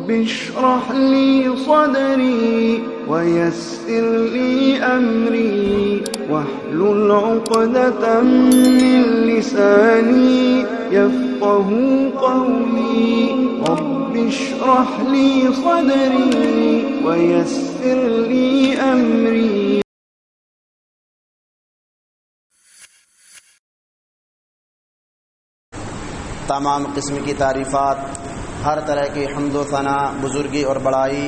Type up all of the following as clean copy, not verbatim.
رب اشرح لي صدري ويسر لي أمري واحلل عقدة من لساني يفقه قولي رب اشرح لي صدري ويسر لي أمري. تمام قسم کی تعریفات، ہر طرح کی حمد و ثنا، بزرگی اور بڑائی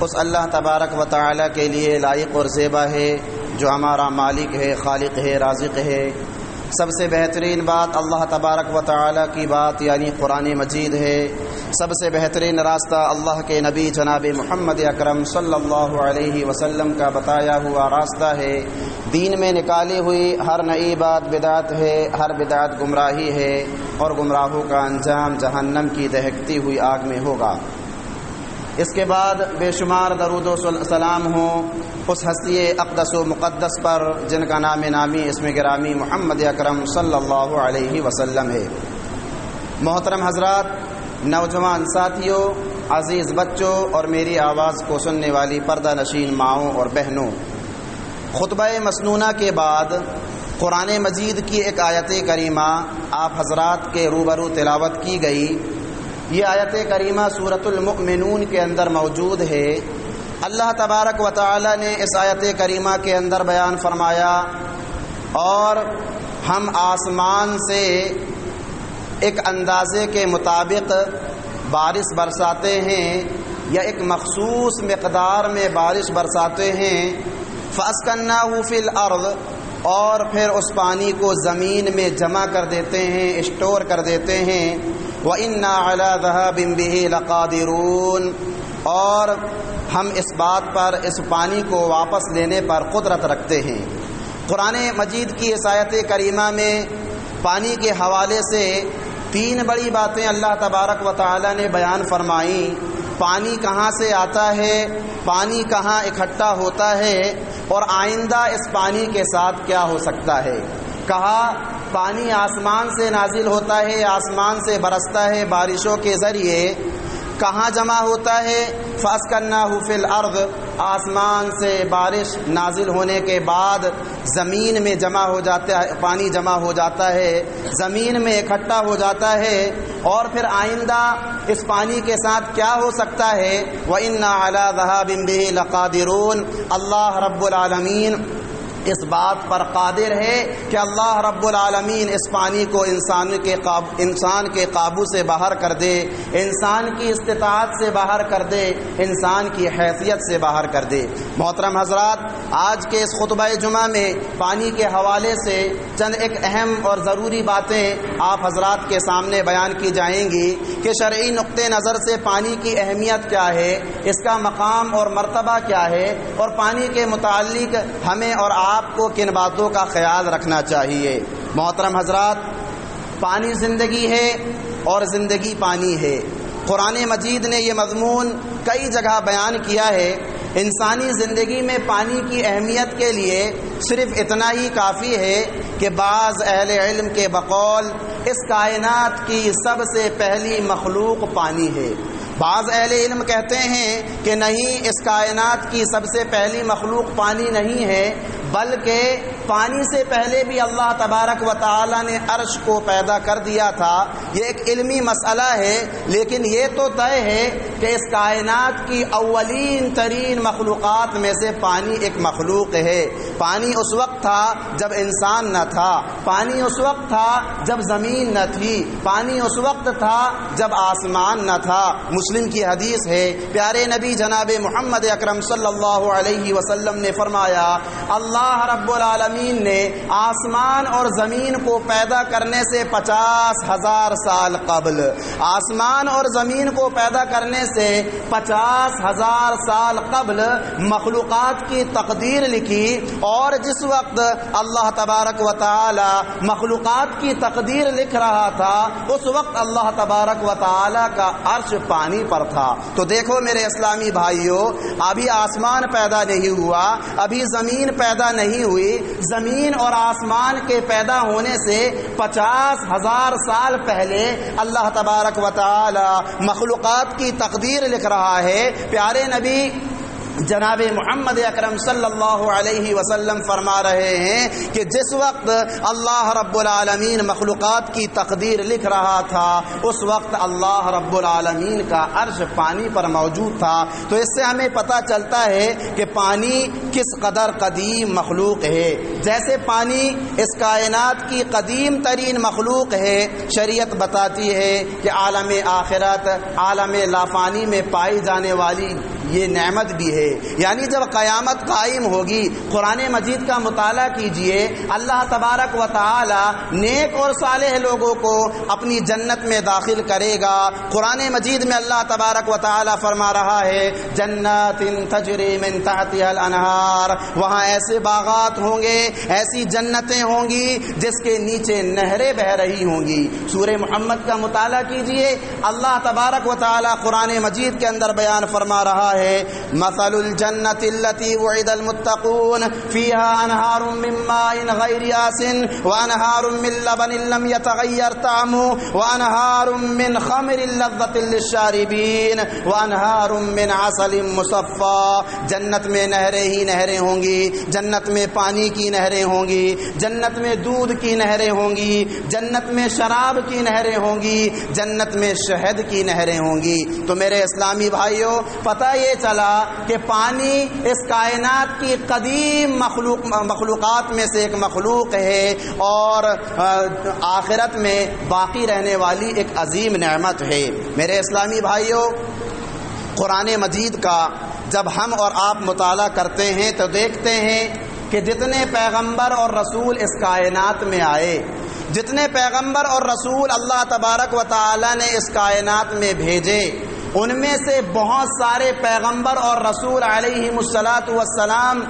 اس اللہ تبارک و تعالی کے لیے لائق اور زیبا ہے جو ہمارا مالک ہے، خالق ہے، رازق ہے۔ سب سے بہترین بات اللہ تبارک و تعالی کی بات یعنی قرآن مجید ہے۔ سب سے بہترین راستہ اللہ کے نبی جناب محمد اکرم صلی اللہ علیہ وسلم کا بتایا ہوا راستہ ہے۔ دین میں نکالی ہوئی ہر نئی بات بدعت ہے، ہر بدعت گمراہی ہے، اور گمراہوں کا انجام جہنم کی دہکتی ہوئی آگ میں ہوگا۔ اس کے بعد بے شمار درود و سلام ہوں اس ہستی اقدس و مقدس پر جن کا نام نامی اسم گرامی محمد اکرم صلی اللہ علیہ وسلم ہے۔ محترم حضرات، نوجوان ساتھیوں، عزیز بچوں اور میری آواز کو سننے والی پردہ نشین ماؤں اور بہنوں، خطبہ مسنونہ کے بعد قرآن مجید کی ایک آیت کریمہ آپ حضرات کے روبرو تلاوت کی گئی۔ یہ آیت کریمہ سورۃ المؤمنون کے اندر موجود ہے۔ اللہ تبارک و تعالی نے اس آیت کریمہ کے اندر بیان فرمایا، اور ہم آسمان سے ایک اندازے کے مطابق بارش برساتے ہیں یا ایک مخصوص مقدار میں بارش برساتے ہیں۔ فَأَسْكَنَّاهُ فِي الْأَرْضِ، اور پھر اس پانی کو زمین میں جمع کر دیتے ہیں، اسٹور کر دیتے ہیں۔ وَإِنَّا عَلَى ذَهَابٍ بِهِ لَقَادِرُونَ، اور ہم اس بات پر اس پانی کو واپس لینے پر قدرت رکھتے ہیں۔ قرآن مجید کی اس آیت کریمہ میں پانی کے حوالے سے تین بڑی باتیں اللہ تبارک و تعالی نے بیان فرمائیں۔ پانی کہاں سے آتا ہے، پانی کہاں اکٹھا ہوتا ہے، اور آئندہ اس پانی کے ساتھ کیا ہو سکتا ہے۔ کہا پانی آسمان سے نازل ہوتا ہے، آسمان سے برستا ہے بارشوں کے ذریعے۔ کہاں جمع ہوتا ہے؟ فَأَسْكَنَّاهُ فِي الْأَرْضِ، آسمان سے بارش نازل ہونے کے بعد زمین میں جمع ہو جاتا ہے، پانی جمع ہو جاتا ہے، زمین میں اکٹھا ہو جاتا ہے، اور پھر آئندہ اس پانی کے ساتھ کیا ہو سکتا ہے؟ وَإِنَّا عَلَى ذَهَابٍ بِهِ لَقَادِرُونَ، اللہ رب العالمین اس بات پر قادر ہے کہ اللہ رب العالمین اس پانی کو انسان کے قابو سے باہر کر دے، انسان کی استطاعت سے باہر کر دے، انسان کی حیثیت سے باہر کر دے۔ محترم حضرات، آج کے اس خطبہ جمعہ میں پانی کے حوالے سے چند ایک اہم اور ضروری باتیں آپ حضرات کے سامنے بیان کی جائیں گی کہ شرعی نقطہ نظر سے پانی کی اہمیت کیا ہے، اس کا مقام اور مرتبہ کیا ہے، اور پانی کے متعلق ہمیں اور آپ کو کن باتوں کا خیال رکھنا چاہیے۔ محترم حضرات، پانی زندگی ہے اور زندگی پانی ہے۔ قرآن مجید نے یہ مضمون کئی جگہ بیان کیا ہے۔ انسانی زندگی میں پانی کی اہمیت کے لیے صرف اتنا ہی کافی ہے کہ بعض اہل علم کے بقول اس کائنات کی سب سے پہلی مخلوق پانی ہے۔ بعض اہل علم کہتے ہیں کہ نہیں، اس کائنات کی سب سے پہلی مخلوق پانی نہیں ہے، بلکہ پانی سے پہلے بھی اللہ تبارک و تعالی نے عرش کو پیدا کر دیا تھا۔ یہ ایک علمی مسئلہ ہے، لیکن یہ تو طے ہے کہ اس کائنات کی اولین ترین مخلوقات میں سے پانی ایک مخلوق ہے۔ پانی اس وقت تھا جب انسان نہ تھا، پانی اس وقت تھا جب زمین نہ تھی، پانی اس وقت تھا جب آسمان نہ تھا۔ مسلم کی حدیث ہے، پیارے نبی جناب محمد اکرم صلی اللہ علیہ وسلم نے فرمایا، اللہ رب العالمین نے آسمان اور زمین کو پیدا کرنے سے 50,000 سال قبل، آسمان اور زمین کو پیدا کرنے سے 50,000 سال قبل مخلوقات کی تقدیر لکھی، اور جس وقت اللہ تبارک و تعالی مخلوقات کی تقدیر لکھ رہا تھا، اس وقت اللہ تبارک و تعالی کا عرش پانی پر تھا۔ تو دیکھو میرے اسلامی بھائیوں، ابھی آسمان پیدا نہیں ہوا، ابھی زمین پیدا نہیں ہوئی، زمین اور آسمان کے پیدا ہونے سے 50,000 سال پہلے پہلے اللہ تبارک و تعالی مخلوقات کی تقدیر لکھ رہا ہے۔ پیارے نبی جناب محمد اکرم صلی اللہ علیہ وسلم فرما رہے ہیں کہ جس وقت اللہ رب العالمین مخلوقات کی تقدیر لکھ رہا تھا اس وقت اللہ رب العالمین کا عرش پانی پر موجود تھا۔ تو اس سے ہمیں پتہ چلتا ہے کہ پانی کس قدر قدیم مخلوق ہے۔ جیسے پانی اس کائنات کی قدیم ترین مخلوق ہے، شریعت بتاتی ہے کہ عالم آخرت، عالم لافانی میں پائی جانے والی یہ نعمت بھی ہے، یعنی جب قیامت قائم ہوگی قرآن مجید کا مطالعہ کیجئے، اللہ تبارک و تعالی نیک اور صالح لوگوں کو اپنی جنت میں داخل کرے گا۔ قرآن مجید میں اللہ تبارک و تعالی فرما رہا ہے جنات تجری من تحتها الانہار، وہاں ایسے باغات ہوں گے، ایسی جنتیں ہوں گی جس کے نیچے نہریں بہ رہی ہوں گی۔ سورہ محمد کا مطالعہ کیجئے، اللہ تبارک و تعالی قرآن مجید کے اندر بیان فرما رہا ہے مثل الجنة التي وعد المتقون فيها انہار من ماء غیر آسن وانہار من لبن لم يتغیر طعمه وانہار من خمر لذة للشاربین وانہار من عسل مصفى۔ جنت میں نہریں ہی نہریں ہوں گی، جنت میں پانی کی نہریں ہوں گی، جنت میں دودھ کی نہریں ہوں گی، جنت میں شراب کی نہریں ہوں گی، جنت میں شہد کی نہریں ہوں گی۔ تو میرے اسلامی بھائیوں، پتہ یہ چلا کہ پانی اس کائنات کی قدیم مخلوقات میں سے ایک مخلوق ہے اور آخرت میں باقی رہنے والی ایک عظیم نعمت ہے۔ میرے اسلامی بھائیوں، قرآن مجید کا جب ہم اور آپ مطالعہ کرتے ہیں تو دیکھتے ہیں کہ جتنے پیغمبر اور رسول اس کائنات میں آئے، جتنے پیغمبر اور رسول اللہ تبارک و تعالی نے اس کائنات میں بھیجے، ان میں سے بہت سارے پیغمبر اور رسول علیہم الصلاۃ والسلام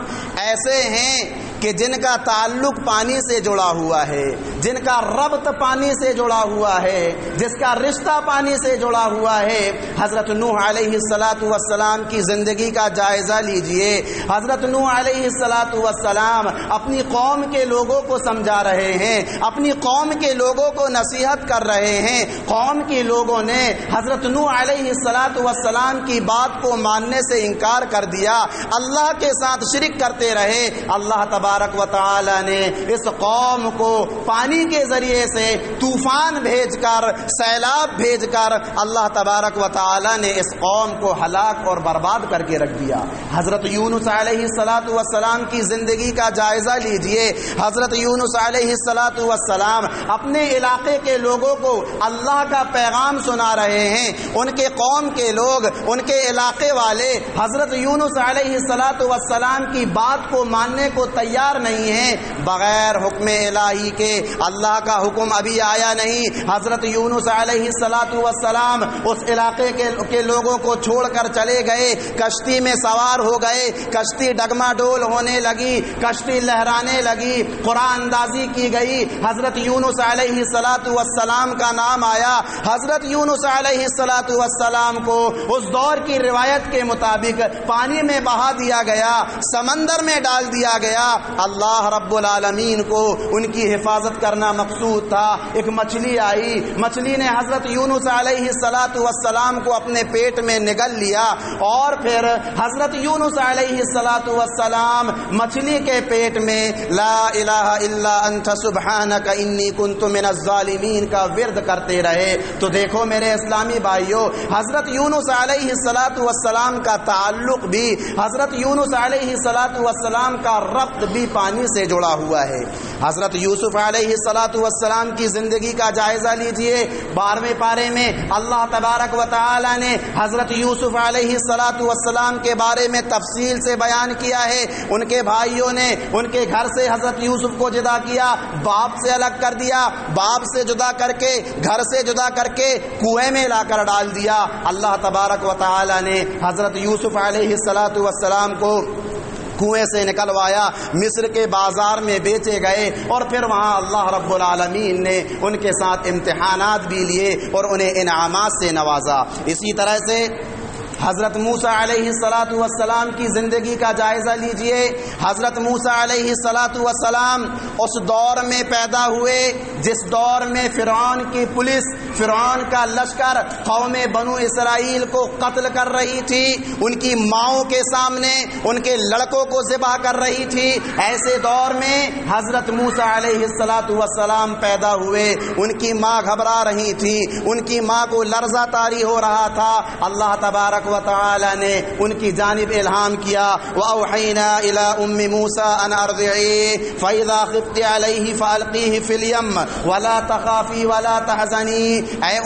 ایسے ہیں کہ جن کا تعلق پانی سے جڑا ہوا ہے، جن کا ربط پانی سے جڑا ہوا ہے، جس کا رشتہ پانی سے جڑا ہوا ہے۔ حضرت نوح علیہ الصلاۃ والسلام کی زندگی کا جائزہ لیجئے۔ حضرت نوح علیہ الصلاۃ والسلام اپنی قوم کے لوگوں کو سمجھا رہے ہیں، اپنی قوم کے لوگوں کو نصیحت کر رہے ہیں۔ قوم کے لوگوں نے حضرت نوح علیہ الصلاۃ والسلام کی بات کو ماننے سے انکار کر دیا، اللہ کے ساتھ شرک کرتے رہے۔ اللہ تبارک و تعالی نے اس قوم کو پانی کے ذریعے سے طوفان بھیج کر، سیلاب بھیج کر اللہ تبارک و تعالی نے اس قوم کو ہلاک اور برباد کر کے رکھ دیا۔ حضرت یونس علیہ الصلاۃ والسلام کی زندگی کا جائزہ لیجئے۔ حضرت یونس علیہ الصلاۃ والسلام اپنے علاقے کے لوگوں کو اللہ کا پیغام سنا رہے ہیں۔ ان کے قوم کے لوگ، ان کے علاقے والے حضرت یونس علیہ الصلاۃ والسلام کی بات کو ماننے کو تیار نہیں ہیں۔ بغیر حکم الہی کے، اللہ کا حکم ابھی آیا نہیں، حضرت یونس علیہ الصلاۃ والسلام اس علاقے کے لوگوں کو چھوڑ کر چلے گئے، کشتی میں سوار ہو گئے، کشتی ڈگما ڈول ہونے لگی، کشتی لہرانے لگی، قرآن اندازی کی گئی، حضرت یونس علیہ الصلاۃ والسلام کا نام آیا۔ حضرت یونس علیہ الصلاۃ والسلام کو اس دور کی روایت کے مطابق پانی میں بہا دیا گیا، سمندر میں ڈال دیا گیا۔ اللہ رب العالمین کو ان کی حفاظت کرنا مقصود تھا۔ ایک مچھلی آئی، مچھلی نے حضرت یونس علیہ الصلاۃ والسلام کو اپنے پیٹ میں نگل لیا اور پھر حضرت یونس علیہ الصلاۃ والسلام مچھلی کے پیٹ میں لا الہ الا انت سبحانک انی کنت من الظالمین کا ورد کرتے رہے۔ تو دیکھو میرے اسلامی بھائیوں، حضرت یونس علیہ الصلاۃ والسلام کا تعلق بھی، حضرت یونس علیہ الصلاۃ والسلام کا ربط بھی پانی سے جڑا ہوا ہے۔ حضرت یوسف علیہ الصلاۃ والسلام کی زندگی کا جائزہ لیجئے۔ 12ویں پارے میں اللہ تبارک و تعالی نے حضرت یوسف علیہ الصلاۃ والسلام کے بارے میں تفصیل سے بیان کیا ہے۔ ان کے بھائیوں نے ان کے گھر سے حضرت یوسف کو جدا کیا، باپ سے الگ کر دیا، باپ سے جدا کر کے، گھر سے جدا کر کے کنویں میں لا کر ڈال دیا۔ اللہ تبارک و تعالی نے حضرت یوسف علیہ الصلاۃ والسلام کو کنویں سے نکلوایا، مصر کے بازار میں بیچے گئے اور پھر وہاں اللہ رب العالمین نے ان کے ساتھ امتحانات بھی لیے اور انہیں انعامات سے نوازا۔ اسی طرح سے حضرت موسیٰ علیہ الصلاۃ والسلام کی زندگی کا جائزہ لیجئے۔ حضرت موسیٰ علیہ الصلاۃ والسلام اس دور میں پیدا ہوئے جس دور میں فرعون کی پولیس، فرعون کا لشکر قوم بنو اسرائیل کو قتل کر رہی تھی، ان کی ماؤں کے سامنے ان کے لڑکوں کو ذبح کر رہی تھی، ایسے دور میں حضرت موسیٰ علیہ السلام پیدا ہوئے۔ ان کی ماں گھبرا رہی تھی، ان کی ماں کو لرزہ طاری ہو رہا تھا۔ اللہ تبارک و تعالی نے ان کی جانب الہام کیا، وَأَوْحَيْنَا إِلَىٰ أُمِّ مُوسَىٰ أَنْ أَرْضِعِيهِ فَإِذَا خِفْتِ عَلَيْهِ فَأَلْقِيهِ فِي الْيَمِّ وَلَا تَخَافِي وَلَا تَحْزَنِي۔ اے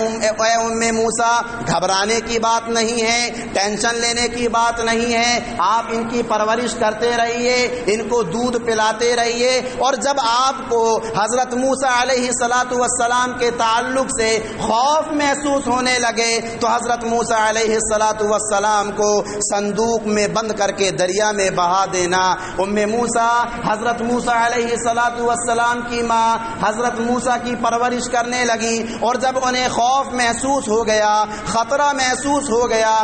ام موسیٰ، گھبرانے کی بات نہیں ہے، ٹینشن لینے کی بات نہیں ہے، آپ ان کی پرورش کرتے رہیے، ان کو دودھ پلاتے رہیے، اور جب آپ کو حضرت موسیٰ علیہ السلام کے تعلق سے خوف محسوس ہونے لگے تو حضرت موسیٰ علیہ السلام کو صندوق میں بند کر کے دریا میں بہا دینا۔ ام موسیٰ حضرت موسیٰ علیہ السلام کی ماں حضرت موسیٰ کی پرورش کرنے لگی، اور جب انہیں خوف محسوس ہو گیا، خطرہ محسوس ہو گیا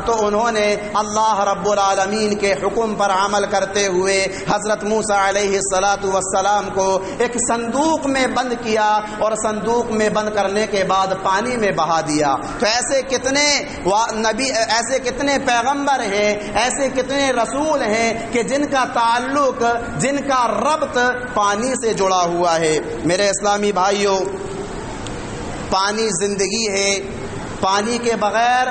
تو انہوں نے اللہ رب العالمین کے حکم پر عمل کرتے ہوئے حضرت موسیٰ علیہ السلام کو ایک صندوق میں بند کیا، اور صندوق میں بند کرنے کے بعد پانی میں بہا دیا۔ تو ایسے کتنے نبی، ایسے کتنے پیغمبر ہیں، ایسے کتنے رسول ہیں کہ جن کا تعلق، جن کا ربط پانی سے جڑا ہوا ہے۔ میرے اسلامی بھائیوں، پانی زندگی ہے، پانی کے بغیر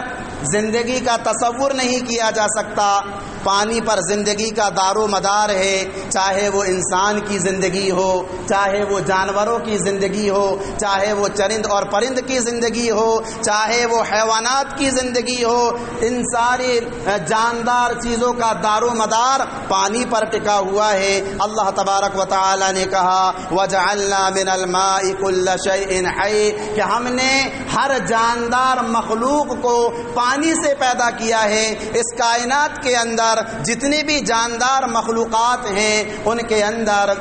زندگی کا تصور نہیں کیا جا سکتا۔ پانی پر زندگی کا دار و مدار ہے، چاہے وہ انسان کی زندگی ہو، چاہے وہ جانوروں کی زندگی ہو، چاہے وہ چرند اور پرند کی زندگی ہو، چاہے وہ حیوانات کی زندگی ہو، ان ساری جاندار چیزوں کا دار و مدار پانی پر ٹکا ہوا ہے۔ اللہ تبارک و تعالی نے کہا وَجَعَلْنَا مِنَ الْمَاءِ كُلَّ شَيْءٍ حَيٍّ، کہ ہم نے ہر جاندار مخلوق کو پانی سے پیدا کیا ہے۔ اس کائنات کے اندر جتنی بھی جاندار مخلوقات ہیں ان کے اندر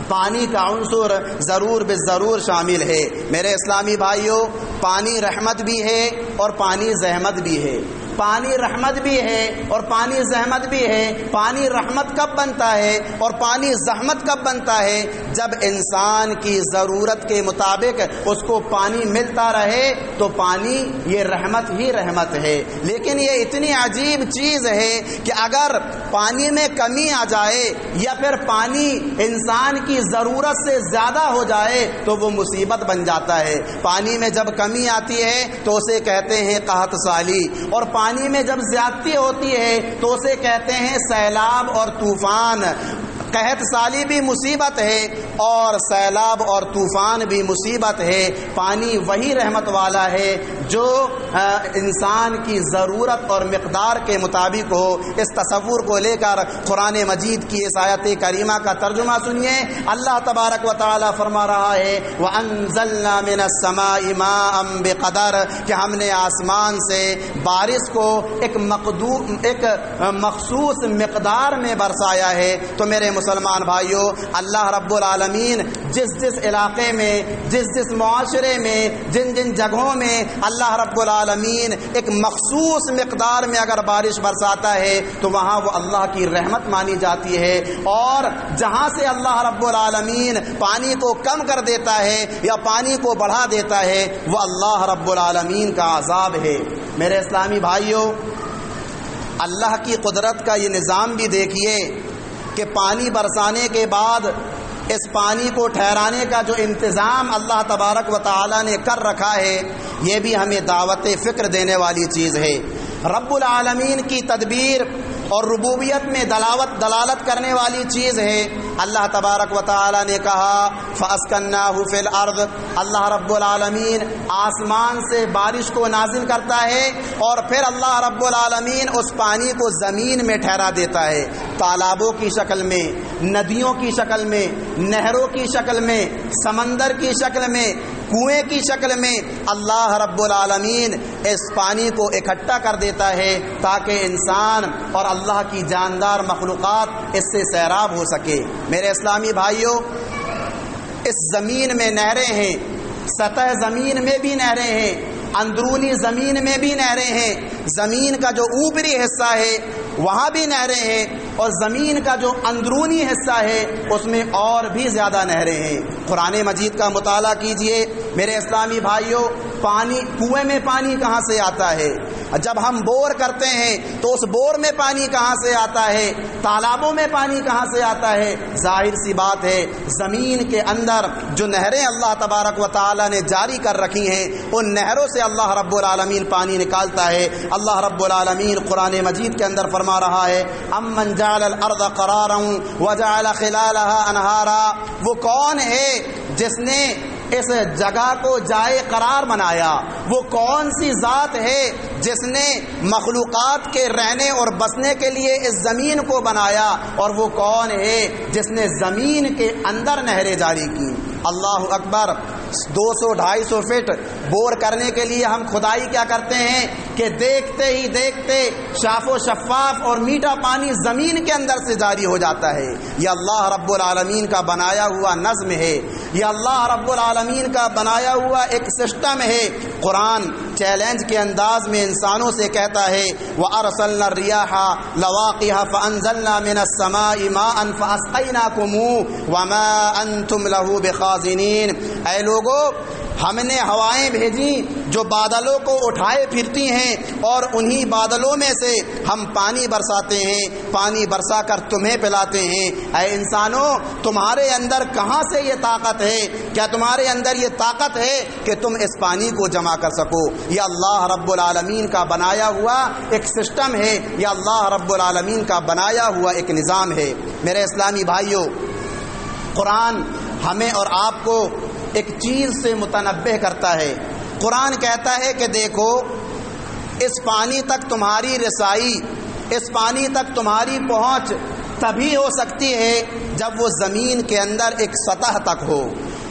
پانی کا عنصر ضرور بالضرور شامل ہے۔ میرے اسلامی بھائیوں، پانی رحمت بھی ہے اور پانی زحمت بھی ہے۔ پانی رحمت بھی ہے اور پانی زحمت بھی ہے۔ پانی رحمت کب بنتا ہے اور پانی زحمت کب بنتا ہے؟ جب انسان کی ضرورت کے مطابق اس کو پانی ملتا رہے تو پانی یہ رحمت ہی رحمت ہے۔ لیکن یہ اتنی عجیب چیز ہے کہ اگر پانی میں کمی آ جائے یا پھر پانی انسان کی ضرورت سے زیادہ ہو جائے تو وہ مصیبت بن جاتا ہے۔ پانی میں جب کمی آتی ہے تو اسے کہتے ہیں قحط سالی، اور پانی میں جب زیادتی ہوتی ہے تو اسے کہتے ہیں سیلاب اور طوفان۔ قحط سالی بھی مصیبت ہے اور سیلاب اور طوفان بھی مصیبت ہے۔ پانی وہی رحمت والا ہے جو انسان کی ضرورت اور مقدار کے مطابق ہو۔ اس تصور کو لے کر قرآن مجید کی اس آیت کریمہ کا ترجمہ سنیے۔ اللہ تبارک و تعالی فرما رہا ہے وَأَنزَلْنَا مِنَ السَّمَاءِ مَاءً بِقَدَرٍ، کہ ہم نے آسمان سے بارش کو ایک مخصوص مقدار میں برسایا ہے۔ تو میرے مسلمان بھائیوں، اللہ رب العالمین جس علاقے میں، جس معاشرے میں، جن جگہوں میں اللہ رب العالمین ایک مخصوص مقدار میں اگر بارش برساتا ہے تو وہاں وہ اللہ کی رحمت مانی جاتی ہے، اور جہاں سے اللہ رب العالمین پانی کو کم کر دیتا ہے یا پانی کو بڑھا دیتا ہے وہ اللہ رب العالمین کا عذاب ہے۔ میرے اسلامی بھائیوں، اللہ کی قدرت کا یہ نظام بھی دیکھیے کہ پانی برسانے کے بعد اس پانی کو ٹھہرانے کا جو انتظام اللہ تبارک و تعالی نے کر رکھا ہے، یہ بھی ہمیں دعوت فکر دینے والی چیز ہے۔ رب العالمین کی تدبیر اور ربوبیت میں دلالت کرنے والی چیز ہے۔ اللہ تبارک و تعالی نے کہا فَأَسْكَنَّاهُ فِي الْأَرْضِ، اللہ رب العالمین آسمان سے بارش کو نازل کرتا ہے اور پھر اللہ رب العالمین اس پانی کو زمین میں ٹھہرا دیتا ہے، تالابوں کی شکل میں، ندیوں کی شکل میں، نہروں کی شکل میں، سمندر کی شکل میں، کنویں کی شکل میں اللہ رب العالمین اس پانی کو اکٹھا کر دیتا ہے تاکہ انسان اور اللہ کی جاندار مخلوقات اس سے سیراب ہو سکے۔ میرے اسلامی بھائیوں، اس زمین میں نہریں ہیں، سطح زمین میں بھی نہریں ہیں، اندرونی زمین میں بھی نہریں ہیں، زمین کا جو اوپری حصہ ہے وہاں بھی نہریں ہیں، اور زمین کا جو اندرونی حصہ ہے اس میں اور بھی زیادہ نہریں ہیں۔ قرآن مجید کا مطالعہ کیجئے میرے اسلامی بھائیوں، پانی، کنویں میں پانی کہاں سے آتا ہے؟ جب ہم بور کرتے ہیں تو اس بور میں پانی کہاں سے آتا ہے؟ تالابوں میں پانی کہاں سے آتا ہے؟ ظاہر سی بات ہے زمین کے اندر جو نہریں اللہ تبارک و تعالی نے جاری کر رکھی ہیں ان نہروں سے اللہ رب العالمین پانی نکالتا ہے۔ اللہ رب العالمین قرآن مجید کے اندر فرما رہا ہے امن جعل الارض قرارا وجعل خلالها انہارا، وہ کون ہے جس نے اس جگہ کو جائے قرار بنایا؟ وہ کون سی ذات ہے جس نے مخلوقات کے رہنے اور بسنے کے لیے اس زمین کو بنایا؟ اور وہ کون ہے جس نے زمین کے اندر نہریں جاری کی؟ اللہ اکبر۔ 200-250 فٹ بور کرنے کے لیے ہم کھدائی کیا کرتے ہیں کہ دیکھتے ہی دیکھتے صاف و شفاف اور میٹھا پانی زمین کے اندر سے جاری ہو جاتا ہے۔ یہ اللہ رب العالمین کا بنایا ہوا نظم ہے، یہ اللہ رب العالمین کا بنایا ہوا ایک سسٹم ہے۔ قرآن چیلنج کے انداز میں انسانوں سے کہتا ہے وَأَرْسَلْنَا الرِّيَاحَ لَوَاقِحَ فَأَنزَلْنَا مِنَ السَّمَاءِ مَاءً فَأَسْقَيْنَاكُمُوهُ وَمَا أَنْتُمْ لَهُ بِخَازِنِينَ۔ اے لوگو، ہم نے ہوائیں بھیجیں جو بادلوں کو اٹھائے پھرتی ہیں اور انہی بادلوں میں سے ہم پانی برساتے ہیں، پانی برسا کر تمہیں پلاتے ہیں۔ اے انسانوں، تمہارے اندر کہاں سے یہ طاقت ہے؟ کیا تمہارے اندر یہ طاقت ہے کہ تم اس پانی کو جمع کر سکو؟ یہ اللہ رب العالمین کا بنایا ہوا ایک سسٹم ہے، یہ اللہ رب العالمین کا بنایا ہوا ایک نظام ہے۔ میرے اسلامی بھائیوں، قرآن ہمیں اور آپ کو ایک چیز سے متنبہ کرتا ہے۔ قرآن کہتا ہے کہ دیکھو، اس پانی تک تمہاری رسائی، اس پانی تک تمہاری پہنچ تبھی ہو سکتی ہے جب وہ زمین کے اندر ایک سطح تک ہو،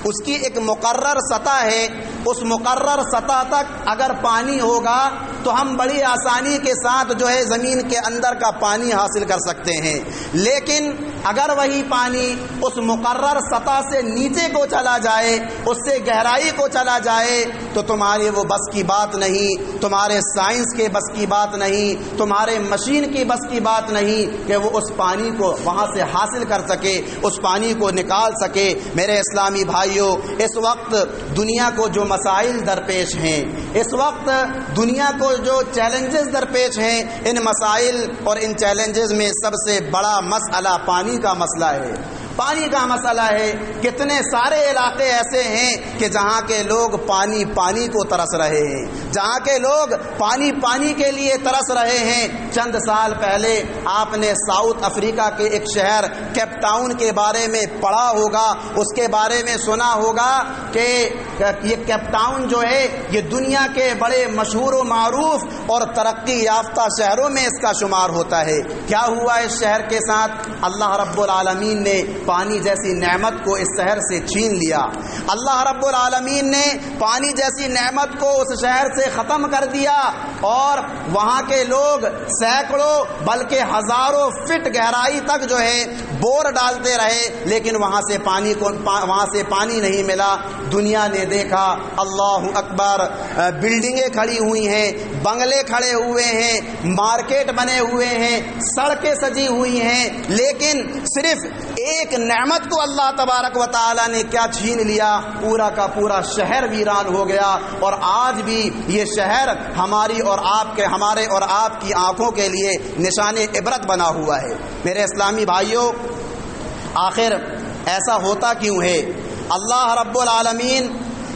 اس کی ایک مقرر سطح ہے، اس مقرر سطح تک اگر پانی ہوگا تو ہم بڑی آسانی کے ساتھ جو ہے زمین کے اندر کا پانی حاصل کر سکتے ہیں۔ لیکن اگر وہی پانی اس مقرر سطح سے نیچے کو چلا جائے، اس سے گہرائی کو چلا جائے، تو تمہاری وہ بس کی بات نہیں، تمہارے سائنس کے بس کی بات نہیں، تمہارے مشین کی بس کی بات نہیں کہ وہ اس پانی کو وہاں سے حاصل کر سکے، اس پانی کو نکال سکے۔ میرے اسلامی بھائیوں، اس وقت دنیا کو جو مسائل درپیش ہیں، اس وقت دنیا کو جو چیلنجز درپیش ہیں، ان مسائل اور ان چیلنجز میں سب سے بڑا مسئلہ پانی کا مسئلہ ہے۔ پانی کا مسئلہ ہے۔ کتنے سارے علاقے ایسے ہیں کہ جہاں کے لوگ پانی کو ترس رہے ہیں، جہاں کے لوگ پانی کے لیے ترس رہے ہیں۔ چند سال پہلے آپ نے ساؤتھ افریقہ کے ایک شہر کیپ ٹاؤن کے بارے میں پڑھا ہوگا، اس کے بارے میں سنا ہوگا کہ یہ کیپ ٹاؤن جو ہے یہ دنیا کے بڑے مشہور و معروف اور ترقی یافتہ شہروں میں اس کا شمار ہوتا ہے۔ کیا ہوا اس شہر کے ساتھ؟ اللہ رب العالمین نے پانی جیسی نعمت کو اس شہر سے چھین لیا۔ اللہ رب العالمین نے پانی جیسی نعمت کو اس شہر سے ختم کر دیا، اور وہاں کے لوگ سینکڑوں بلکہ ہزاروں فٹ گہرائی تک جو ہے بور ڈالتے رہے، لیکن وہاں سے پانی نہیں ملا۔ دنیا نے دیکھا، اللہ اکبر، بلڈنگیں کھڑی ہوئی ہیں، بنگلے کھڑے ہوئے ہیں، مارکیٹ بنے ہوئے ہیں، سڑکیں سجی ہوئی ہیں، لیکن صرف ایک نعمت کو اللہ تبارک و تعالی نے کیا چھین لیا؟ پورا کا پورا شہر ویران ہو گیا۔ اور آج بھی یہ شہر ہمارے اور آپ کی آنکھوں کے لیے نشان عبرت بنا ہوا ہے۔ میرے اسلامی بھائیوں، آخر ایسا ہوتا کیوں ہے؟ اللہ رب العالمین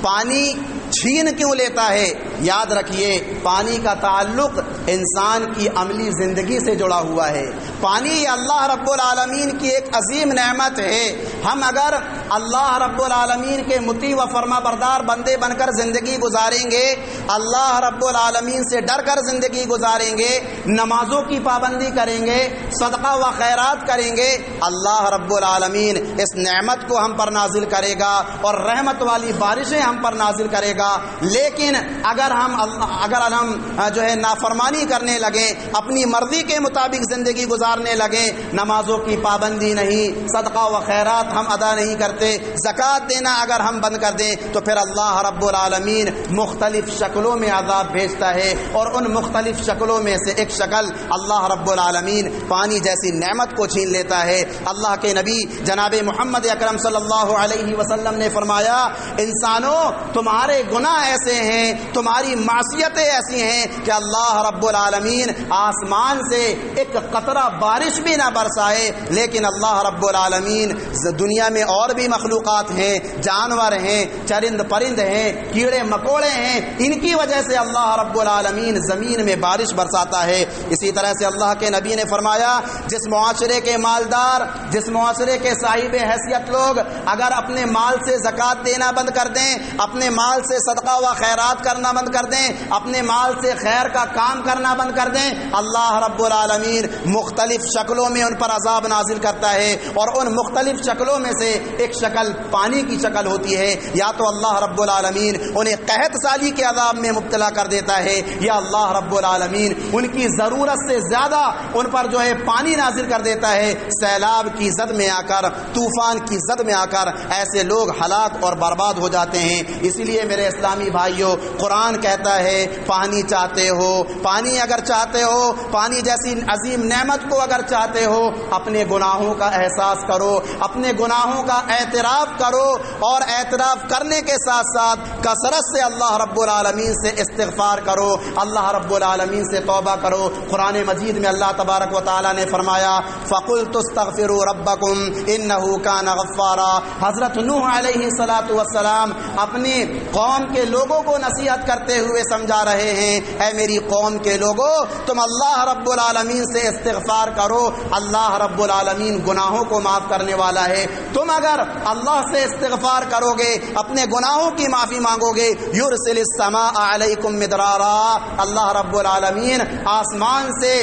پانی چھین کیوں لیتا ہے؟ یاد رکھیے، پانی کا تعلق انسان کی عملی زندگی سے جڑا ہوا ہے۔ پانی اللہ رب العالمین کی ایک عظیم نعمت ہے۔ ہم اگر اللہ رب العالمین کے مطیع و فرما بردار بندے بن کر زندگی گزاریں گے، اللہ رب العالمین سے ڈر کر زندگی گزاریں گے، نمازوں کی پابندی کریں گے، صدقہ و خیرات کریں گے، اللہ رب العالمین اس نعمت کو ہم پر نازل کرے گا اور رحمت والی بارشیں ہم پر نازل کرے گا۔ لیکن اگر اگر ہم جو ہے نافرمانی کرنے لگیں، اپنی مرضی کے مطابق زندگی گزارنے لگیں، نمازوں کی پابندی نہیں، صدقہ و خیرات ہم ادا نہیں کرتے، زکوٰۃ دینا اگر ہم بند کر دیں، تو پھر اللہ رب العالمین مختلف شکلوں میں عذاب بھیجتا ہے، اور ان مختلف شکلوں میں سے ایک شکل اللہ رب العالمین پانی جیسی نعمت کو چھین لیتا ہے۔ اللہ کے نبی جناب محمد اکرم صلی اللہ علیہ وسلم نے فرمایا، انسانوں تمہارے گناہ ایسے ہیں، تمہاری معصیتیں ایسی ہیں کہ اللہ رب العالمین آسمان سے ایک قطرہ بارش بھی نہ برسائے، لیکن اللہ رب العالمین دنیا میں اور بھی مخلوقات ہیں، جانور ہیں، چرند پرند ہیں، کیڑے مکوڑے ہیں، ان کی وجہ سے اللہ رب العالمین زمین میں بارش برساتا ہے۔ اسی طرح سے اللہ کے نبی نے فرمایا، جس معاشرے کے مالدار، جس معاشرے کے صاحب حیثیت لوگ اگر اپنے مال سے زکوٰۃ دینا بند کر دیں، اپنے مال سے صدقہ و خیرات کرنا بند کر دیں، اپنے مال سے خیر کا کام کرنا بند کر دیں، اللہ رب العالمین مختلف شکلوں میں ان پر عذاب نازل کرتا ہے، اور ان مختلف شکلوں میں سے ایک شکل پانی کی شکل ہوتی ہے۔ یا تو اللہ رب العالمین انہیں قحط سالی کے عذاب میں مبتلا کر دیتا ہے، یا اللہ رب العالمین ان کی ضرورت سے زیادہ ان پر جو ہے پانی نازل کر دیتا ہے، سیلاب کی زد میں آ کر، طوفان کی زد میں آ کر ایسے لوگ ہلاک اور برباد ہو جاتے ہیں۔ اسی لیے میرے اسلامی بھائیوں، قرآن کہتا ہے پانی چاہتے ہو، پانی اگر چاہتے ہو، پانی جیسی عظیم نعمت کو اگر چاہتے ہو، اپنے گناہوں کا احساس کرو، اپنے گناہوں کا اعتراف کرو، اور اعتراف کرنے کے ساتھ ساتھ کثرت سے اللہ رب العالمین سے استغفار کرو، اللہ رب العالمین سے توبہ کرو۔ قرآن مجید میں اللہ تبارک و تعالیٰ نے فرمایا، فَقُلْتُ اسْتَغْفِرُوا رَبَّكُمْ إِنَّهُ كَانَ غَفَّارًا۔ حضرت نوح علیہ السلام اپنی قوم کے لوگوں کو نصیحت کرتے ہوئے سمجھا رہے ہیں، اے میری قوم کے لوگوں، تم اللہ رب العالمین سے استغفار کرو، اللہ رب العالمین گناہوں کو معاف کرنے والا ہے۔ تم اگر اللہ سے استغفار کرو گے، اپنے گناہوں کی معافی مانگو گے، یرسل السماء علیکم مدرارا، اللہ رب العالمین آسمان سے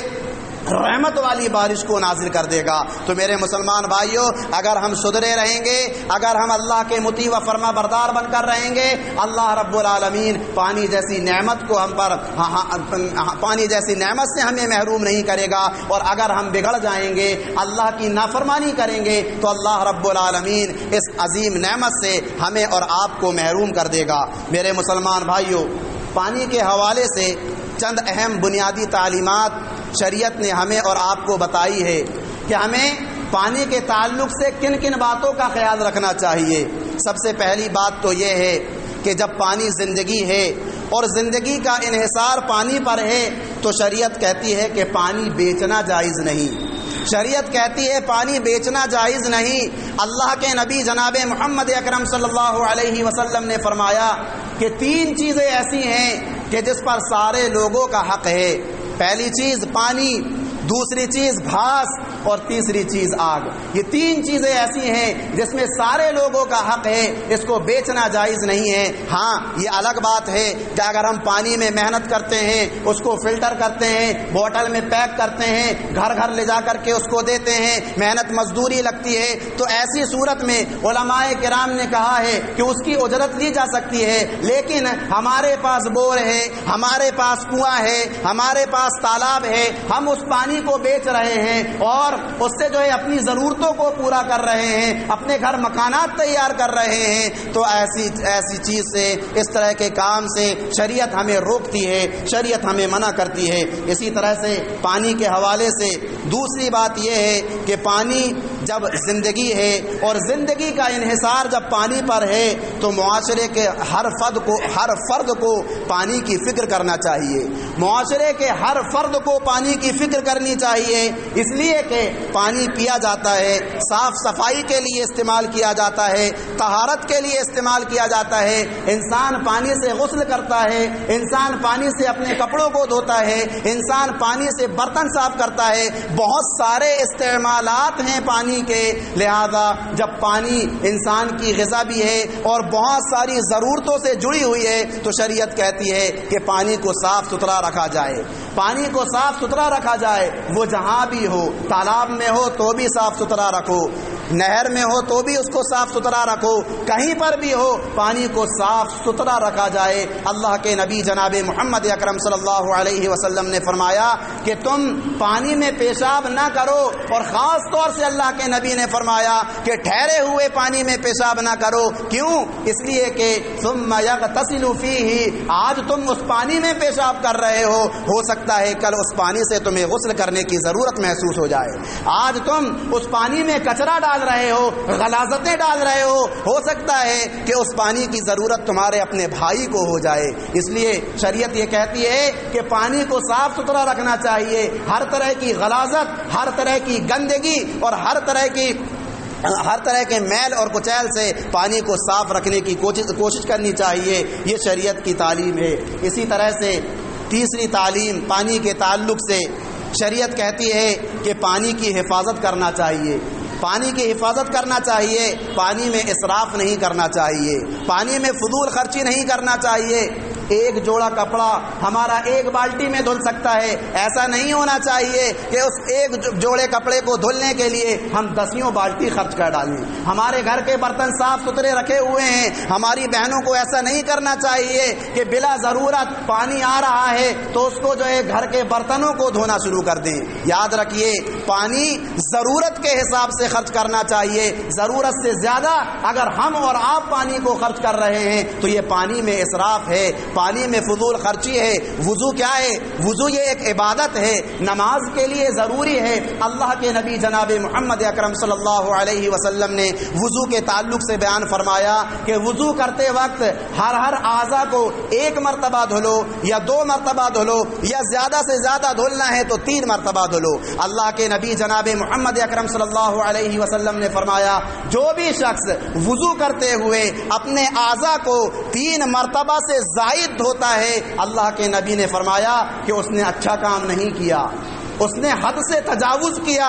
رحمت والی بارش کو نازل کر دے گا۔ تو میرے مسلمان بھائیوں، اگر ہم سدھرے رہیں گے، اگر ہم اللہ کے مطیع و فرما بردار بن کر رہیں گے، اللہ رب العالمین پانی جیسی نعمت کو ہم پر پانی جیسی نعمت سے ہمیں محروم نہیں کرے گا، اور اگر ہم بگڑ جائیں گے، اللہ کی نافرمانی کریں گے، تو اللہ رب العالمین اس عظیم نعمت سے ہمیں اور آپ کو محروم کر دے گا۔ میرے مسلمان بھائیوں، پانی کے حوالے سے چند اہم بنیادی تعلیمات شریعت نے ہمیں اور آپ کو بتائی ہے کہ ہمیں پانی کے تعلق سے کن کن باتوں کا خیال رکھنا چاہیے۔ سب سے پہلی بات تو یہ ہے کہ جب پانی زندگی ہے اور زندگی کا انحصار پانی پر ہے، تو شریعت کہتی ہے کہ پانی بیچنا جائز نہیں۔ شریعت کہتی ہے پانی بیچنا جائز نہیں۔ اللہ کے نبی جناب محمد اکرم صلی اللہ علیہ وسلم نے فرمایا کہ 3 چیزیں ایسی ہیں کہ جس پر سارے لوگوں کا حق ہے۔ پہلی چیز پانی، دوسری چیز گھاس، اور تیسری چیز آگ۔ یہ 3 چیزیں ایسی ہیں جس میں سارے لوگوں کا حق ہے، اس کو بیچنا جائز نہیں ہے۔ ہاں، یہ الگ بات ہے کہ اگر ہم پانی میں محنت کرتے ہیں، اس کو فلٹر کرتے ہیں، بوتل میں پیک کرتے ہیں، گھر گھر لے جا کر کے اس کو دیتے ہیں، محنت مزدوری لگتی ہے، تو ایسی صورت میں علماء کرام نے کہا ہے کہ اس کی اجرت لی جا سکتی ہے۔ لیکن ہمارے پاس بور ہے، ہمارے پاس کنواں ہے، ہمارے پاس تالاب ہے، ہم اس پانی کو بیچ رہے ہیں اور اس سے جو ہے اپنی ضرورتوں کو پورا کر رہے ہیں، اپنے گھر مکانات تیار کر رہے ہیں، تو ایسی چیز سے، اس طرح کے کام سے شریعت ہمیں روکتی ہے، شریعت ہمیں منع کرتی ہے۔ اسی طرح سے پانی کے حوالے سے دوسری بات یہ ہے کہ پانی جب زندگی ہے اور زندگی کا انحصار جب پانی پر ہے، تو معاشرے کے ہر فرد کو پانی کی فکر کرنا چاہیے۔ معاشرے کے ہر فرد کو پانی کی فکر کرنی چاہیے، اس لیے کہ پانی پیا جاتا ہے، صاف صفائی کے لیے استعمال کیا جاتا ہے، طہارت کے لیے استعمال کیا جاتا ہے، انسان پانی سے غسل کرتا ہے، انسان پانی سے اپنے کپڑوں کو دھوتا ہے، انسان پانی سے برتن صاف کرتا ہے، بہت سارے استعمالات ہیں پانی کے۔ لہذا جب پانی انسان کی غذا بھی ہے اور بہت ساری ضرورتوں سے جڑی ہوئی ہے، تو شریعت کہتی ہے کہ پانی کو صاف ستھرا رکھا جائے، پانی کو صاف ستھرا رکھا جائے، وہ جہاں بھی ہو، تالاب میں ہو تو بھی صاف ستھرا رکھو، نہر میں ہو تو بھی اس کو صاف ستھرا رکھو، کہیں پر بھی ہو پانی کو صاف ستھرا رکھا جائے۔ اللہ کے نبی جناب محمد اکرم صلی اللہ علیہ وسلم نے فرمایا کہ تم پانی میں پیشاب نہ کرو، اور خاص طور سے اللہ کے نبی نے فرمایا کہ ٹھہرے ہوئے پانی میں پیشاب نہ کرو۔ کیوں؟ اس لیے کہ ثم یغتسل فیہ، آج تم اس پانی میں پیشاب کر رہے ہو سکتا ہے کل اس پانی سے تمہیں غسل کرنے کی ضرورت محسوس ہو جائے۔ آج تم اس پانی میں کچرا ڈال رہے ہو، غلاظتیں ڈال رہے ہو سکتا ہے کہ اس پانی کی ضرورت تمہارے اپنے بھائی کو ہو جائے۔ اس لیے شریعت یہ کہتی ہے کہ پانی کو صاف ستھرا رکھنا چاہیے، ہر طرح کی غلاظت، ہر طرح کی گندگی اور ہر طرح کے میل اور کچیل سے پانی کو صاف رکھنے کی کوشش کرنی چاہیے۔ یہ شریعت کی تعلیم ہے۔ اسی طرح سے تیسری تعلیم پانی کے تعلق سے شریعت کہتی ہے کہ پانی کی حفاظت کرنا چاہیے، پانی کی حفاظت کرنا چاہیے، پانی میں اسراف نہیں کرنا چاہیے، پانی میں فضول خرچی نہیں کرنا چاہیے۔ ایک جوڑا کپڑا ہمارا ایک بالٹی میں دھل سکتا ہے، ایسا نہیں ہونا چاہیے کہ اس ایک جوڑے کپڑے کو دھلنے کے لیے ہم 10 بالٹی خرچ کر ڈالیں۔ ہمارے گھر کے برتن صاف ستھرے رکھے ہوئے ہیں، ہماری بہنوں کو ایسا نہیں کرنا چاہیے کہ بلا ضرورت پانی آ رہا ہے تو اس کو جو ہے گھر کے برتنوں کو دھونا شروع کر دیں۔ یاد رکھیے پانی ضرورت کے حساب سے خرچ کرنا چاہیے۔ ضرورت سے زیادہ اگر ہم اور آپ پانی کو خرچ کر رہے ہیں تو یہ پانی میں اسراف ہے، پانی میں فضول خرچی ہے۔ وضو کیا ہے؟ وضو یہ ایک عبادت ہے، نماز کے لیے ضروری ہے۔ اللہ کے نبی جناب محمد اکرم صلی اللہ علیہ وسلم نے وضو کے تعلق سے بیان فرمایا کہ وضو کرتے وقت ہر اعضاء کو 1 مرتبہ دھلو یا 2 مرتبہ دھلو، یا زیادہ سے زیادہ دھلنا ہے تو 3 مرتبہ دھلو۔ اللہ کے نبی جناب محمد اکرم صلی اللہ علیہ وسلم نے فرمایا جو بھی شخص وضو کرتے ہوئے اپنے اعضاء کو 3 مرتبہ سے زائد ہوتا ہے، اللہ کے نبی نے فرمایا کہ اس نے اچھا کام نہیں کیا، اس نے حد سے تجاوز کیا،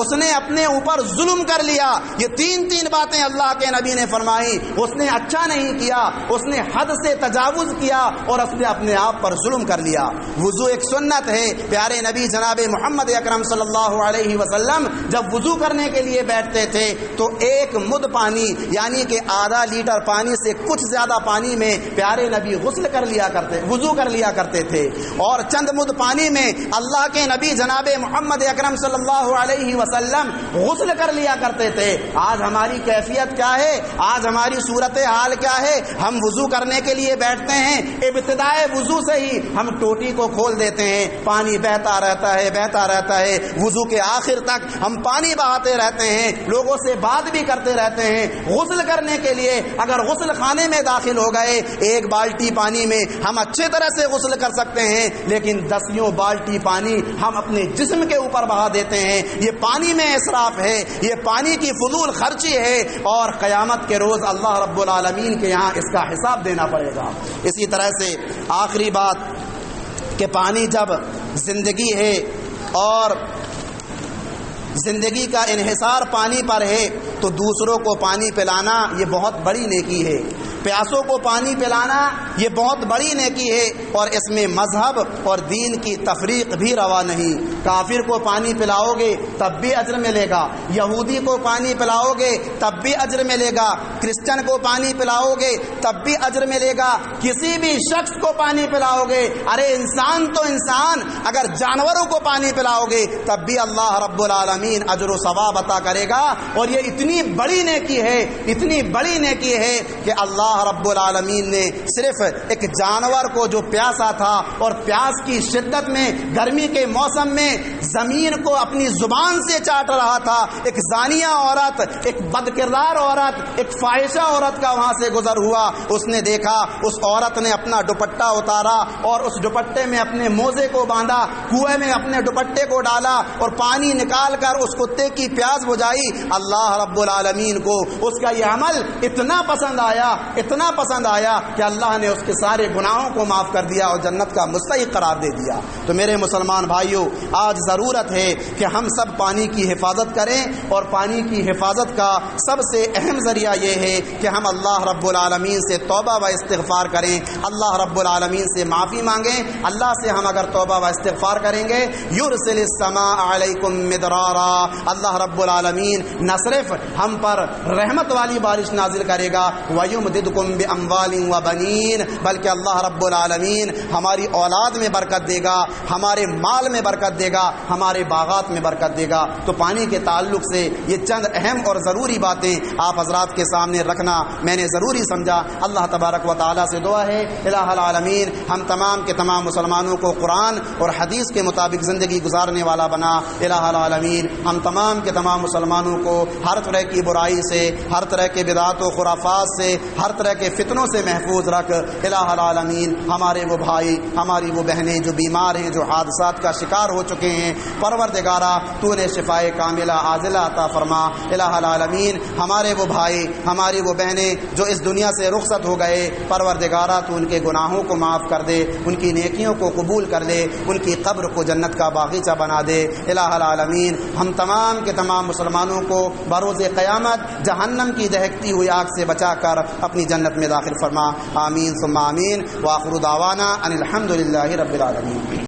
اس نے اپنے اوپر ظلم کر لیا۔ یہ 3 باتیں اللہ کے نبی نے فرمائی۔ اس نے اچھا نہیں کیا، اس نے حد سے تجاوز کیا، اور اس نے اپنے آپ پر ظلم کر لیا۔ وضو ایک سنت ہے۔ پیارے نبی جناب محمد اکرم صلی اللہ علیہ وسلم جب وضو کرنے کے لیے بیٹھتے تھے تو 1 مد پانی یعنی کہ آدھا لیٹر پانی سے کچھ زیادہ پانی میں پیارے نبی وضو کر لیا کرتے تھے، اور چند مد پانی میں اللہ کے نبی جناب محمد اکرم صلی اللہ علیہ وسلم غسل کر لیا کرتے تھے۔ آج ہماری کیفیت کیا ہے؟ آج ہماری صورتحال کیا ہے؟ ہم وضو کرنے کے لیے بیٹھتے ہیں، ابتدائے وضو سے ہی ہم ٹوٹی کو کھول دیتے ہیں، پانی بہتا رہتا ہے، وضو کے آخر تک ہم پانی بہاتے رہتے ہیں، لوگوں سے بات بھی کرتے رہتے ہیں۔ غسل کرنے کے لیے اگر غسل خانے میں داخل ہو گئے 1 بالٹی پانی میں ہم اچھے طرح سے غسل کر سکتے ہیں، لیکن 10 بالٹی پانی ہم اپنے جسم کے اوپر بہا دیتے ہیں۔ یہ پانی میں اسراف ہے، یہ پانی کی فضول خرچی ہے، اور قیامت کے روز اللہ رب العالمین کے یہاں اس کا حساب دینا پڑے گا۔ اسی طرح سے آخری بات کہ پانی جب زندگی ہے اور زندگی کا انحصار پانی پر ہے تو دوسروں کو پانی پلانا یہ بہت بڑی نیکی ہے، پیاسوں کو پانی پلانا یہ بہت بڑی نیکی ہے، اور اس میں مذہب اور دین کی تفریق بھی روا نہیں۔ کافر کو پانی پلاؤ گے تب بھی اجر ملے گا، یہودی کو پانی پلاؤ گے تب بھی اجر ملے گا، کرسچن کو پانی پلاؤ گے تب بھی اجر ملے گا، کسی بھی شخص کو پانی پلاؤ گے، ارے انسان تو انسان، اگر جانوروں کو پانی پلاؤ گے تب بھی اللہ رب العالمین اجر و ثواب عطا کرے گا۔ اور یہ اتنی بڑی نیکی ہے کہ اللہ رب العالمین نے صرف ایک جانور کو جو پیاسا تھا اور پیاس کی شدت میں گرمی کے موسم میں زمین کو اپنی زبان سے چاٹ رہا تھا، ایک زانیہ عورت، ایک بد کردار عورت، ایک فاحشہ عورت کا وہاں سے گزر ہوا، اس نے دیکھا، اس عورت نے اپنا دوپٹہ اتارا اور اس دوپٹے میں اپنے موزے کو باندھا، کنویں میں اپنے دوپٹے کو ڈالا اور پانی نکال کر اس کتے کی پیاس بجھائی۔ اللہ رب العالمین کو اس کا یہ عمل اتنا پسند آیا کہ اللہ نے اس کے سارے گناہوں کو معاف کر دیا اور جنت کا مستحق قرار دے دیا۔ تو میرے مسلمان بھائیوں، آج ضرورت ہے کہ ہم سب پانی کی حفاظت کریں، اور پانی کی حفاظت کا سب سے اہم ذریعہ یہ ہے کہ ہم اللہ رب العالمین سے توبہ و استغفار کریں، اللہ رب العالمین سے معافی مانگیں۔ اللہ سے ہم اگر توبہ و استغفار کریں گے، یرسل السماء علیکم مدرارا، اللہ رب العالمین نہ صرف ہم پر رحمت والی بارش نازل کرے گا، وَيُمْدِدْكُمْ بِأَمْوَالٍ وَبَنِينَ، بلکہ اللہ رب العالمین ہماری اولاد میں برکت دے گا، ہمارے مال میں برکت دے گا، ہمارے باغات میں برکت دے گا۔ تو پانی کے تعلق سے یہ چند اہم اور ضروری باتیں آپ حضرات کے سامنے رکھنا میں نے ضروری سمجھا۔ اللہ تبارک و تعالیٰ سے دعا ہے الہ العالمین ہم تمام کے تمام مسلمانوں کو قرآن اور حدیث کے مطابق زندگی گزارنے والا بنا۔ الہ العالمین ہم تمام کے تمام مسلمانوں کو ہر طرح کی برائی سے، ہر طرح کے بدعات و خرافات سے، ہر طرح کے فتنوں سے محفوظ رکھ۔ الہ العالمین ہمارے وہ بھائی، ہماری وہ بہنیں جو بیمار ہیں، جو حادثات کا شکار ہو چکے ہیں، پروردگارہ تو نے شفائے کاملہ عاجلہ عطا فرما۔ الہ العالمین ہمارے وہ بھائی، ہماری وہ بہنیں جو اس دنیا سے رخصت ہو گئے، پروردگارہ تو ان کے گناہوں کو معاف کر دے، ان کی نیکیوں کو قبول کر لے، ان کی قبر کو جنت کا باغیچہ بنا دے۔ الہ العالمین ہم تمام کے تمام مسلمانوں کو بروز قیامت جہنم کی دہکتی ہوئی آگ سے بچا کر اپنی جنت میں داخل فرما۔ آمین ثم آمین۔ وآخر دعوانا ان الحمد للہ رب العالمین۔